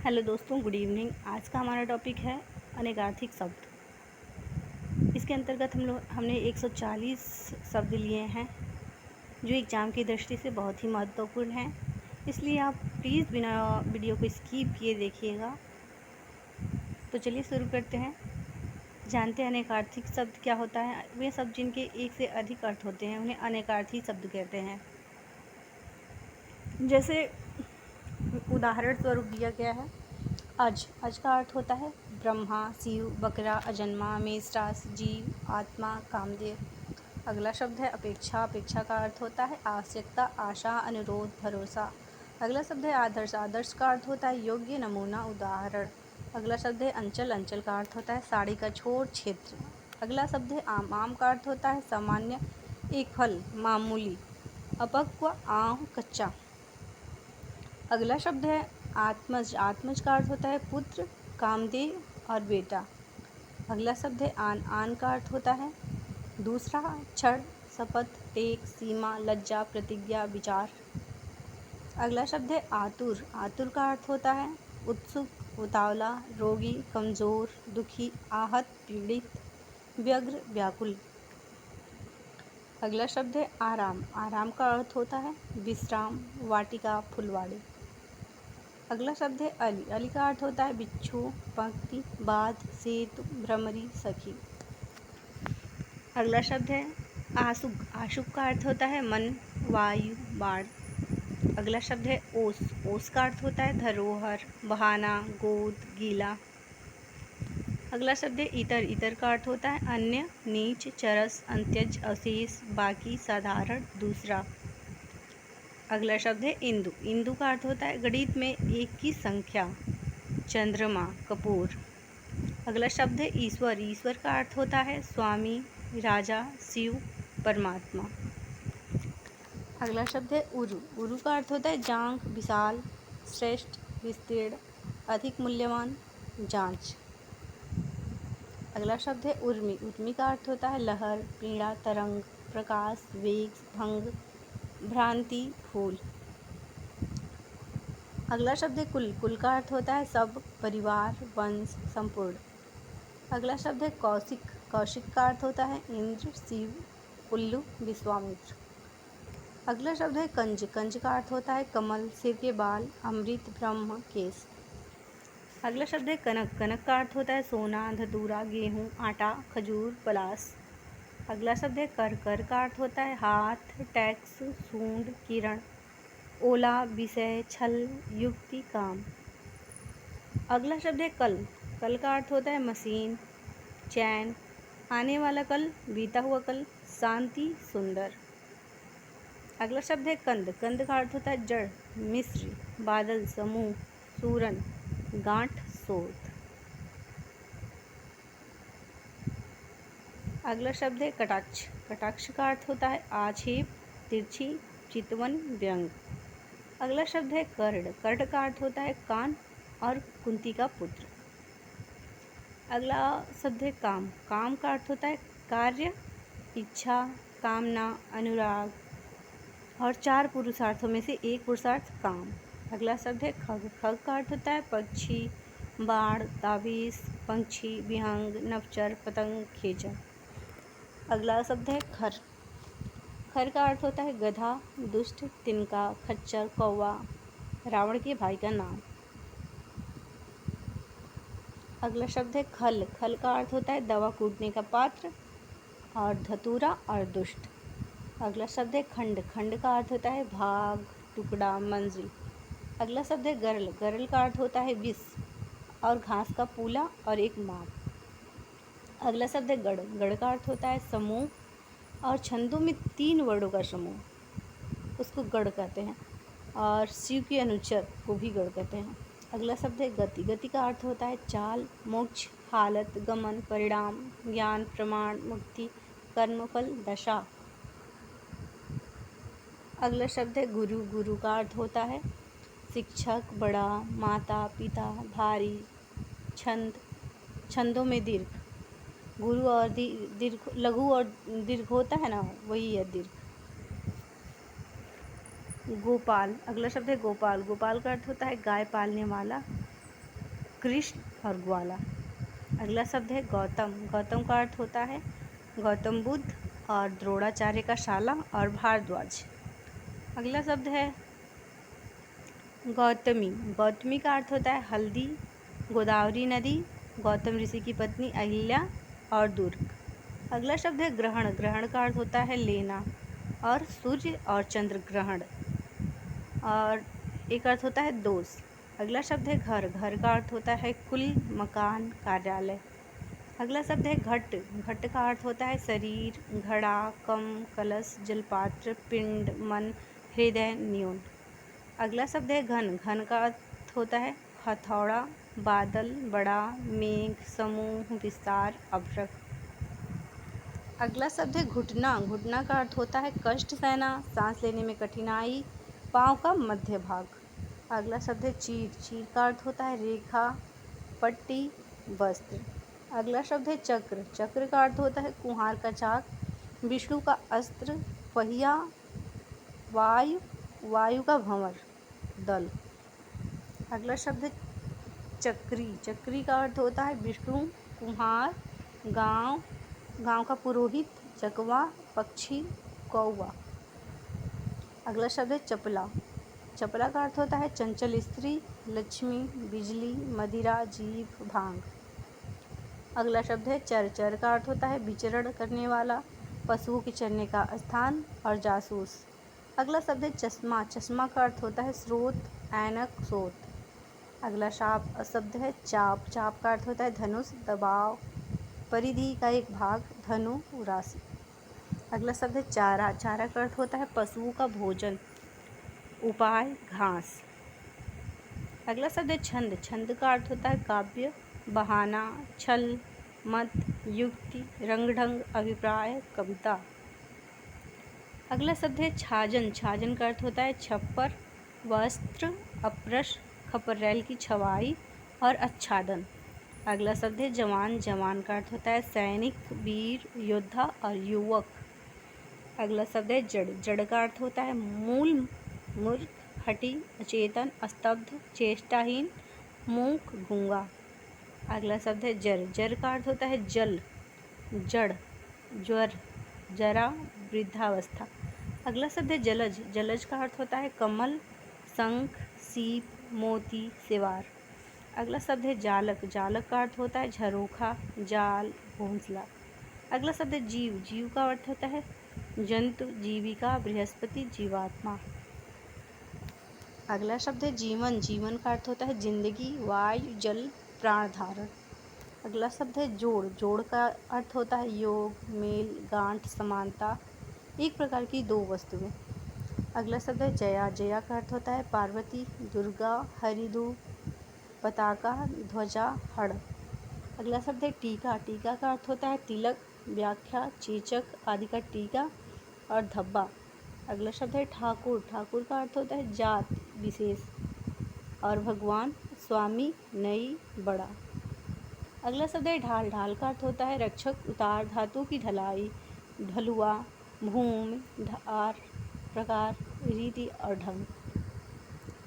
Hello दोस्तों, good evening. आज का हमारा टॉपिक है अनेकार्थिक शब्द। इसके अंतर्गत हमने 140 शब्द लिए हैं जो एग्ज़ाम की दृष्टि से बहुत ही महत्वपूर्ण हैं। इसलिए आप प्लीज़ बिना वीडियो को स्किप किए देखिएगा। तो चलिए शुरू करते हैं। जानते हैं अनेकार्थिक शब्द क्या होता है? वे शब्द जिनके एक से अधिक अर्थ होते हैं उन्हें अनेकार्थी शब्द कहते हैं। जैसे उदाहरण स्वरूप दिया गया है, अज का अर्थ होता है ब्रह्मा, शिव, बकरा, अजन्मा, मेषराज, जीव, आत्मा, कामदेव। अगला शब्द है अपेक्षा। अपेक्षा का अर्थ होता है आवश्यकता, आशा, अनुरोध, भरोसा। अगला शब्द है आदर्श। आदर्श का अर्थ होता है योग्य, नमूना, उदाहरण। अगला शब्द है अंचल। अंचल का अर्थ होता है साड़ी का छोर, क्षेत्र। अगला शब्द है आम। आम का अर्थ होता है सामान्य, एक फल, मामूली। अपक्व, आम, कच्चा। अगला शब्द है आत्मज। आत्मज का अर्थ होता है पुत्र, कामदेव और बेटा। अगला शब्द है आन। आन का अर्थ होता है दूसरा, क्षण, शपथ, टेक, सीमा, लज्जा, प्रतिज्ञा, विचार। अगला शब्द है आतुर। आतुर का अर्थ होता है उत्सुक, उतावला, रोगी, कमज़ोर, दुखी, आहत, पीड़ित, व्यग्र, व्याकुल। अगला शब्द है आराम। आराम का अर्थ होता है विश्राम, वाटिका, फुलवाड़ी। अगला शब्द है अली। अली का अर्थ होता है बिच्छू, पंक्ति, बाध, सेतु, भ्रमरी, सखी। अगला शब्द है आशुक। आशुक का अर्थ होता है मन, वायु, बाण। अगला शब्द है ओस। ओस का अर्थ होता है धरोहर, बहाना, गोद, गीला। अगला शब्द है इतर। इतर का अर्थ होता है अन्य, नीच, चरस, अंत्यज, अशेष, बाकी, साधारण, दूसरा। अगला शब्द है इंदु। इंदु का अर्थ होता है गणित में एक की संख्या, चंद्रमा, कपूर। अगला शब्द है ईश्वर। ईश्वर का अर्थ होता है स्वामी, राजा, शिव, परमात्मा। अगला शब्द है उरु। उरु का अर्थ होता है जांघ, विशाल, श्रेष्ठ, विस्तीर्ण, अधिक मूल्यवान, जांच। अगला शब्द है उर्मी। उर्मी का अर्थ होता है लहर, पीड़ा, तरंग, प्रकाश, वेग, भंग, भ्रांति, फूल। अगला शब्द है कुल। कुल का अर्थ होता है सब, परिवार, वंश, संपूर्ण। अगला शब्द है कौशिक। कौशिक का अर्थ होता है इंद्र, शिव, उल्लू, विश्वामित्र। अगला शब्द है कंज। कंज का अर्थ होता है कमल, सिर के बाल, अमृत, ब्रह्म, केश। अगला शब्द है कनक। कनक का अर्थ होता है सोना, धतूरा, गेहूँ, आटा, खजूर, पलास। अगला शब्द है कर। कर का अर्थ होता है हाथ, टैक्स, सूंड, किरण, ओला, विषय, छल, युक्ति, काम। अगला शब्द है कल। कल का अर्थ होता है मशीन, चैन, आने वाला कल, बीता हुआ कल, शांति, सुंदर। अगला शब्द है कंद। कंद का अर्थ होता है जड़, मिश्र, बादल, समूह, सूरन, गांठ, सोत। अगला शब्द है कटाक्ष। कटाक्ष का अर्थ होता है आक्षेप, तिरछी, चितवन, व्यंग। अगला शब्द है कर्ण। कर्ण का अर्थ होता है कान और कुंती का पुत्र। अगला शब्द है काम। काम का अर्थ होता है कार्य, इच्छा, कामना, अनुराग और 4 पुरुषार्थों में से एक पुरुषार्थ काम। अगला शब्द है खग। खग का अर्थ होता है पक्षी, बाण, ताबीज, पंछी, विहंग, नवचर, पतंग, खेचर। अगला शब्द है खर। खर का अर्थ होता है गधा, दुष्ट, तिनका, खच्चर, कौवा, रावण के भाई का नाम। अगला शब्द है खल। खल का अर्थ होता है दवा कूटने का पात्र और धतूरा और दुष्ट। अगला शब्द है खंड। खंड का अर्थ होता है भाग, टुकड़ा, मंजिल। अगला शब्द है गरल। गरल का अर्थ होता है विष और घास का पूला और एक माप। अगला शब्द है गढ़। गढ़ का अर्थ होता है समूह और छंदों में 3 वर्णों का समूह, उसको गढ़ कहते हैं। और शिव के अनुचर को भी गढ़ कहते हैं। अगला शब्द है गति। गति का अर्थ होता है चाल, मोक्ष, हालत, गमन, परिणाम, ज्ञान, प्रमाण, मुक्ति, कर्मफल, दशा। अगला शब्द है गुरु। गुरु का अर्थ होता है शिक्षक, बड़ा, माता, पिता, भारी, छंद, छंदों में दीर्घ। गुरु और दीर्घ, लघु और दीर्घ होता है ना, वही है दीर्घ। गोपाल। अगला शब्द है गोपाल। गोपाल का अर्थ होता है गाय पालने वाला, कृष्ण और ग्वाला। अगला शब्द है गौतम। गौतम का अर्थ होता है गौतम बुद्ध और द्रोणाचार्य का शाला और भारद्वाज। अगला शब्द है गौतमी। गौतमी का अर्थ होता है हल्दी, गोदावरी नदी, गौतम ऋषि की पत्नी अहिल्या और दुर्ग। अगला शब्द है ग्रहण। ग्रहण का अर्थ होता है लेना और सूर्य और चंद्र ग्रहण। और एक अर्थ होता है दोष। अगला शब्द है घर। घर का अर्थ होता है कुल, मकान, कार्यालय। अगला शब्द है घट। घट का अर्थ होता है शरीर, घड़ा, कम, कलश, जलपात्र, पिंड, मन, हृदय, न्यून। अगला शब्द है घन। घन का अर्थ होता है हथौड़ा, बादल, बड़ा, मेघ, समूह, विस्तार, अभ्रक। अगला शब्द है घुटना। घुटना का अर्थ होता है कष्ट सहना, सांस लेने में कठिनाई, पाँव का मध्य भाग। अगला शब्द है चीर। चीर का अर्थ होता है रेखा, पट्टी, वस्त्र। अगला शब्द है चक्र। चक्र का अर्थ होता है कुम्हार का चाक, विष्णु का अस्त्र, पहिया, वायु, वायु का भंवर, दल। अगला शब्द है चक्री। चक्री का अर्थ होता है विष्णु, कुम्हार, गांव, गांव का पुरोहित, चकवा, पक्षी, कौवा। अगला शब्द है चपला। चपला का अर्थ होता है चंचल स्त्री, लक्ष्मी, बिजली, मदिरा, जीभ, भांग। अगला शब्द है चर। चर का अर्थ होता है विचरण करने वाला, पशुओं के चरने का स्थान और जासूस। अगला शब्द है चश्मा। चश्मा का अर्थ होता है स्रोत, ऐनक, सोत। अगला शब्द है चाप। चाप का अर्थ होता है धनुष, दबाव, परिधि का एक भाग, धनु, राशि। अगला शब्द है चारा। चारा का अर्थ होता है पशुओं का भोजन, उपाय, घास। अगला शब्द है छंद। छंद का अर्थ होता है काव्य, बहाना, छल, मत, युक्ति, रंगढंग, अभिप्राय, कविता। अगला शब्द है छाजन। छाजन का अर्थ होता है छप्पर, वस्त्र, अपरश, खपरैल की छवाई और आच्छादन। अगला शब्द है जवान। जवान का अर्थ होता है सैनिक, वीर, योद्धा और युवक। अगला शब्द है जड़। जड़ का अर्थ होता है मूल, मूर्ख, हठी, अचेतन, स्तब्ध, चेष्टाहीन, मूक, गूंगा। अगला शब्द है जर। जर का अर्थ होता है जल, जड़, ज्वर, जरा, वृद्धावस्था। अगला शब्द है जलज। जलज का अर्थ होता है कमल, शंख, सीप, मोती, सिवार। अगला शब्द है जालक। जालक का अर्थ होता है झरोखा, जाल, घोंसला। अगला शब्द है जीव। जीव का अर्थ होता है जंतु, जीविका, बृहस्पति, जीवात्मा। अगला शब्द है जीवन। जीवन का अर्थ होता है जिंदगी, वायु, जल, प्राण धारण। अगला शब्द है जोड़। जोड़ का अर्थ होता है योग, मेल, गांठ, समानता, एक प्रकार की दो वस्तुएं। अगला शब्द है जया। जया का अर्थ होता है पार्वती, दुर्गा, हरिधू, पताका, ध्वजा, हड़। अगला शब्द है टीका। टीका का अर्थ होता है तिलक, व्याख्या, चेचक आदि का टीका और धब्बा। अगला शब्द है ठाकुर। ठाकुर का अर्थ होता है जात विशेष और भगवान, स्वामी, नई, बड़ा। अगला शब्द है ढाल। ढाल का अर्थ होता है रक्षक, उतार, धातु की ढलाई, ढलुआ, भूमि, धार, प्रकार, रीति और ढंग।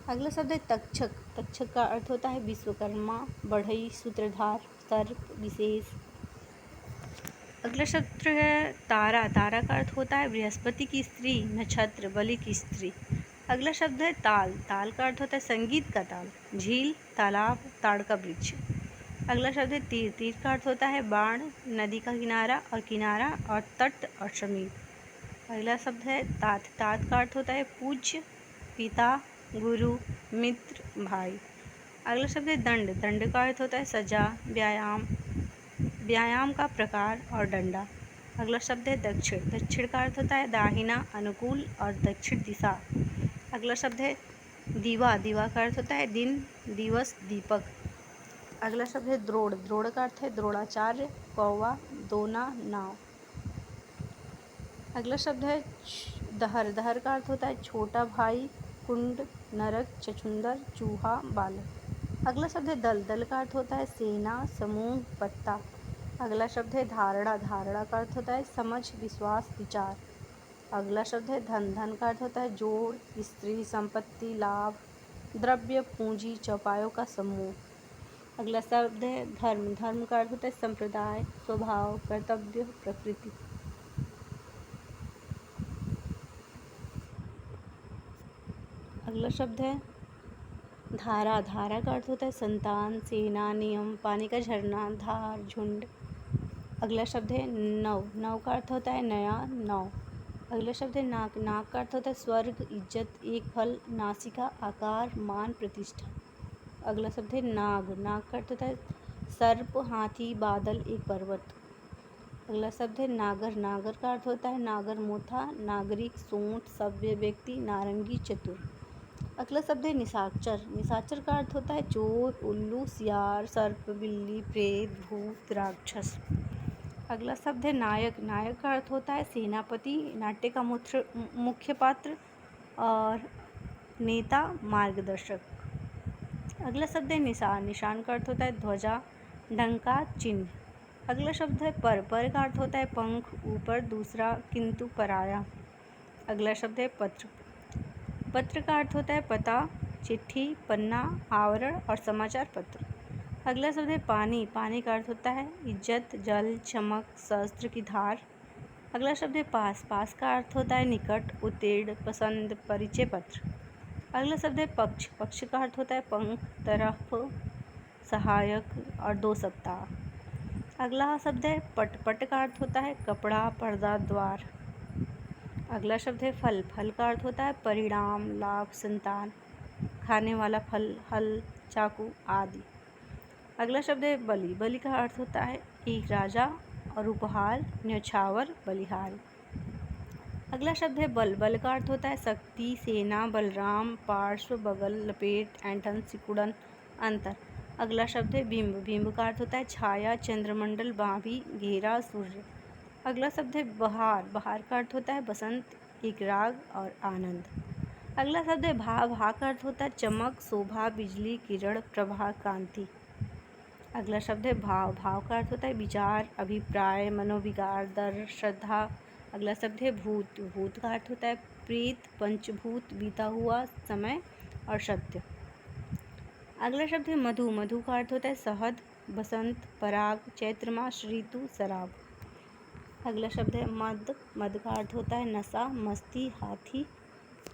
अगला शब्द है तक्षक। तक्षक का अर्थ होता है विश्वकर्मा, बढ़ई, सूत्रधार, सर्प, विशेष। अगला शब्द है तारा। तारा का अर्थ होता है बृहस्पति की स्त्री, नक्षत्र, बलि की स्त्री। अगला शब्द है ताल। ताल का अर्थ होता है संगीत का ताल, झील, तालाब, ताड़ का वृक्ष। अगला शब्द है तीर। तीर का अर्थ होता है बाण, नदी का किनारा और तट और समीप। अगला शब्द है तात। तात का अर्थ होता है पूज्य, पिता, गुरु, मित्र, भाई। अगला शब्द है दंड। दंड का अर्थ होता है सजा, व्यायाम, व्यायाम का प्रकार और डंडा। अगला शब्द है दक्षिण। दक्षिण का अर्थ होता है दाहिना, अनुकूल और दक्षिण दिशा। अगला शब्द है दीवा। दीवा का अर्थ होता है दिन, दिवस, दीपक। अगला शब्द है द्रोड़। द्रोड़ का अर्थ है द्रोणाचार्य, कौवा, दोना, नाव। अगला शब्द है दहर। दहर का अर्थ होता है छोटा भाई, कुंड, नरक, चचुंदर, चूहा, बालक। अगला शब्द है दल। दल का अर्थ होता है सेना, समूह, पत्ता। अगला शब्द है धारणा। धारणा का अर्थ होता है समझ, विश्वास, विचार। अगला शब्द है धन। धन का अर्थ होता है जोड़, स्त्री, संपत्ति, लाभ, द्रव्य, पूंजी, चौपायों का समूह। अगला शब्द है धर्म। धर्म का अर्थ होता है संप्रदाय, स्वभाव, कर्तव्य, प्रकृति। अगला शब्द है धारा। धारा का अर्थ होता है संतान, सेना, नियम, पानी का झरना, धार, झुंड। अगला शब्द है नव। नव का अर्थ होता है नया, नौ। अगला शब्द है नाक। नाक का अर्थ होता है स्वर्ग, इज्जत, एक फल, नासिका, आकार, मान, प्रतिष्ठा। अगला शब्द है नाग। नाग का अर्थ होता है सर्प, हाथी, बादल, एक पर्वत। अगला शब्द है नागर। नागर का अर्थ होता है नागर मोथा, नागरिक, सूंठ, सभ्य व्यक्ति, नारंगी, चतुर। अगला शब्द है निशाचर। निशाचर का अर्थ होता है चोर, उल्लू, सियार, सर्प, बिल्ली, प्रेत, भूत, राक्षस। अगला शब्द है नायक। नायक का अर्थ होता है सेनापति, नाट्य का मुख्य पात्र और नेता, मार्गदर्शक। अगला शब्द है निशान। निशान का अर्थ होता है ध्वजा, डंका, चिन्ह। अगला शब्द है पर। पर का अर्थ होता है पंख, ऊपर, दूसरा, किंतु, पराया। अगला शब्द है पत्र। पत्र का अर्थ होता है पता, चिट्ठी, पन्ना, आवरण और समाचार पत्र। अगला शब्द है पानी। पानी का अर्थ होता है इज्जत, जल, चमक, शस्त्र की धार। अगला शब्द है पास। पास का अर्थ होता है निकट, उत्तीर्ण, पसंद, परिचय पत्र। अगला शब्द है पक्ष। पक्ष का अर्थ होता है पंख, तरफ, सहायक और 2 सप्ताह। अगला शब्द है पट। पट का अर्थ होता है कपड़ा, पर्दा, द्वार। अगला शब्द है फल। फल का अर्थ होता है परिणाम, लाभ, संतान, खाने वाला फल, हल, चाकू आदि। अगला शब्द है बलि। बलि का अर्थ होता है एक राजा और उपहार, न्यौछावर, बलिहार। अगला शब्द है बल। बल का अर्थ होता है शक्ति, सेना, बलराम, पार्श्व, बगल, लपेट, ऐंठन, सिकुड़न, अंतर। अगला शब्द है बिंब। बिंब का अर्थ होता है छाया, चंद्रमंडल, बाँभी, घेरा, सूर्य। अगला शब्द है बहार। बहार का अर्थ होता है बसंत, एक राग और आनंद। अगला शब्द है भा। भा का अर्थ होता है चमक, शोभा, बिजली, किरण, प्रभा, कांति। अगला शब्द है भाव। भाव का अर्थ होता है विचार, अभिप्राय, मनोविकार, दर, श्रद्धा। अगला शब्द है भूत। भूत का अर्थ होता है प्रेत, पंचभूत, बीता हुआ समय और सत्य। अगला शब्द है मधु। मधु का अर्थ होता है शहद, बसंत, पराग, चैत्र मास, ऋतु, शराब। अगला शब्द है मद। मद का अर्थ होता है नशा, मस्ती, हाथी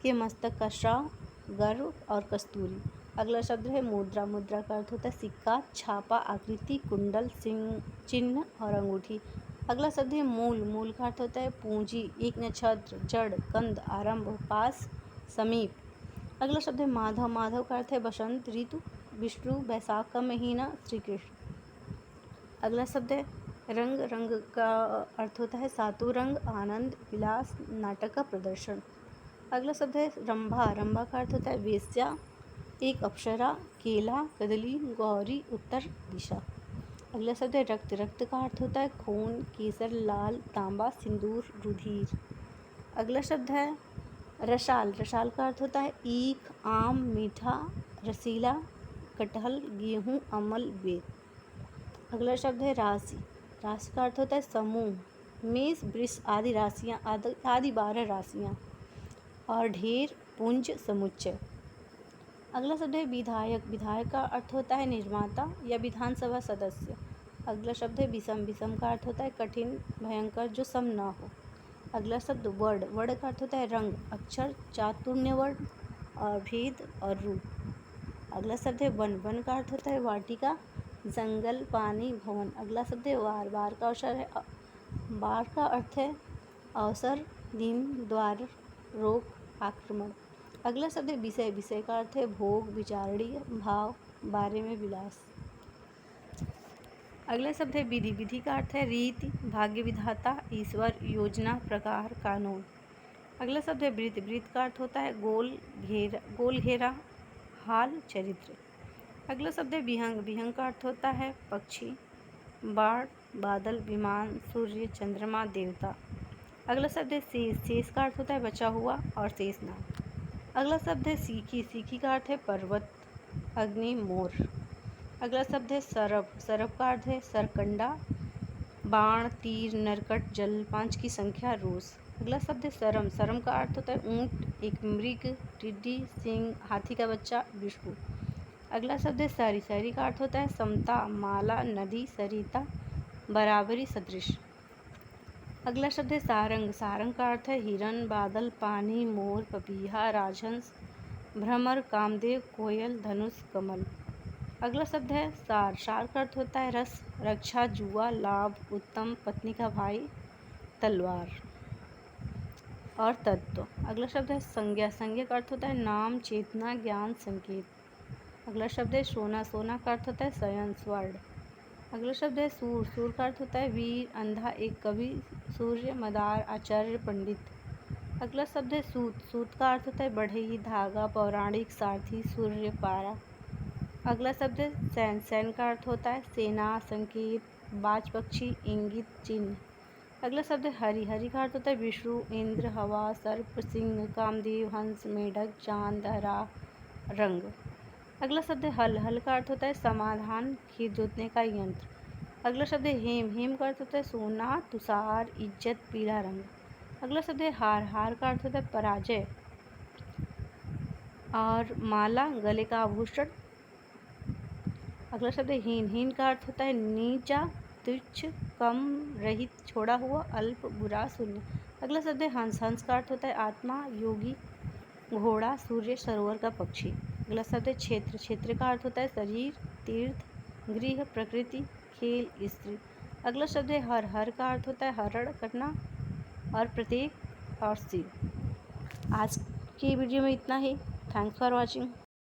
के मस्तक का श्राव, गर्व और कस्तूरी। अगला शब्द है मुद्रा। मुद्रा का अर्थ होता है सिक्का, छापा, आकृति, कुंडल, सिंह, चिन्ह और अंगूठी। अगला शब्द है मूल। मूल का अर्थ होता है पूंजी, एक नक्षत्र, जड़, कंद, आरंभ, पास, समीप। अगला शब्द है माधव। माधव का अर्थ है बसंत ऋतु, विष्णु, बैसाख का महीना, श्री कृष्ण। अगला शब्द है रंग। रंग का अर्थ होता है सातों रंग, आनंद, विलास, नाटक का प्रदर्शन। अगला शब्द है रंभा। रंभा का अर्थ होता है वेश्या, एक अप्सरा, केला, कदली, गौरी, उत्तर दिशा। अगला शब्द है रक्त। रक्त का अर्थ होता है खून, केसर, लाल, तांबा, सिंदूर, रुधिर। अगला शब्द है रसाल। रसाल का अर्थ होता है ईख, आम, मीठा, रसीला, कटहल, गेहूँ, अमल, बेर। अगला शब्द है राशि। राशि का अर्थ होता है समूह, मेष, वृष आदि राशियाँ, आदि 12 राशियाँ और ढेर, पुंज, समुच्चय। अगला शब्द है विधायक। विधायक का अर्थ होता है निर्माता या विधानसभा सदस्य। अगला शब्द है विषम। विषम का अर्थ होता है कठिन, भयंकर, जो सम न हो। अगला शब्द वर्ण। वर्ण का अर्थ होता है रंग, अक्षर, चातुर्य वर्ण और भेद और रूप। अगला शब्द है वन। वन का अर्थ होता है वाटिका, जंगल, पानी, भवन। अगला शब्द है वार। वार का अवसर है वार का अर्थ है अवसर, दिन, द्वार, रोक, आक्रमण। अगला शब्द है विषय। विषय का अर्थ है भोग, विचारणीय, भाव, बारे में, विलास। अगला शब्द है विधि। विधि का अर्थ है रीति, भाग्य विधाता, ईश्वर, योजना, प्रकार, कानून। अगला शब्द है वृत्त। वृत्त का अर्थ होता है गोल घेरा, हाल, चरित्र। अगला शब्द है विहंग। विहंग का अर्थ होता है पक्षी, बाढ़, बादल, विमान, सूर्य, चंद्रमा, देवता। अगला शब्द है शेष। शेष का अर्थ होता है बचा हुआ और शेषनाग। अगला शब्द है सीखी। सीखी का अर्थ है पर्वत, अग्नि, मोर। अगला शब्द है सरब। सरब का अर्थ है सरकंडा, बाण, तीर, नरकट, जल, 5 की संख्या, रोज। अगला शब्द है सरम। सरम का अर्थ होता है ऊंट, एक मृग, टिड्डी, सिंह, हाथी का बच्चा, विष्णु। अगला शब्द है सरी। सरी का अर्थ होता है समता, माला, नदी, सरिता, बराबरी, सदृश। अगला शब्द है सारंग। सारंग का अर्थ है हिरन, बादल, पानी, मोर, पपीहा, राजहंस, भ्रमर, कामदेव, कोयल, धनुष, कमल। अगला शब्द है सार। सार का अर्थ होता है रस, रक्षा, जुआ, लाभ, उत्तम, पत्नी का भाई, तलवार और तत्व। अगला शब्द है संज्ञा। संज्ञा का अर्थ होता है नाम, चेतना, ज्ञान, संकेत। अगला शब्द है सोना। सोना का अर्थ होता है शयन, स्वर्ण। अगला शब्द है सूर। सूर का अर्थ होता है वीर, अंधा, एक कवि, सूर्य, मदार, आचार्य, पंडित। अगला शब्द है सूत। सूत का अर्थ होता है बढ़ई, धागा, पौराणिक, सारथी, सूर्य, पारा। अगला शब्द है सैन। सैन का अर्थ होता है सेना, संकेत, बाज पक्षी, इंगित, चिन्ह। अगला शब्द है हरि। हरि का अर्थ होता है विष्णु, इंद्र, हवा, सर्प, सिंह, कामदेव, हंस, मेढक, चांद, हरा, रंग। अगला शब्द है हल। हल का अर्थ होता है समाधान, खेत जोतने का यंत्र। अगला शब्द है हेम। हेम का अर्थ होता है सोना, तुषार, इज्जत, पीला रंग। अगला शब्द है हार। हार का अर्थ होता है पराजय और माला, गले का आभूषण। अगला शब्द है हीन। हीन का अर्थ होता है नीचा, तुच्छ, कम, रहित, छोड़ा हुआ, अल्प, बुरा, शून्य। अगला शब्द है हंस। हंस का अर्थ होता है आत्मा, योगी, घोड़ा, सूर्य, सरोवर का पक्षी। अगला शब्द है क्षेत्र। क्षेत्र का अर्थ होता है शरीर, तीर्थ, गृह, प्रकृति, खेल, स्त्री। अगला शब्द है हर। हर का अर्थ होता है हरण करना और प्रतीक और शिव। आज की वीडियो में इतना ही। Thanks for watching.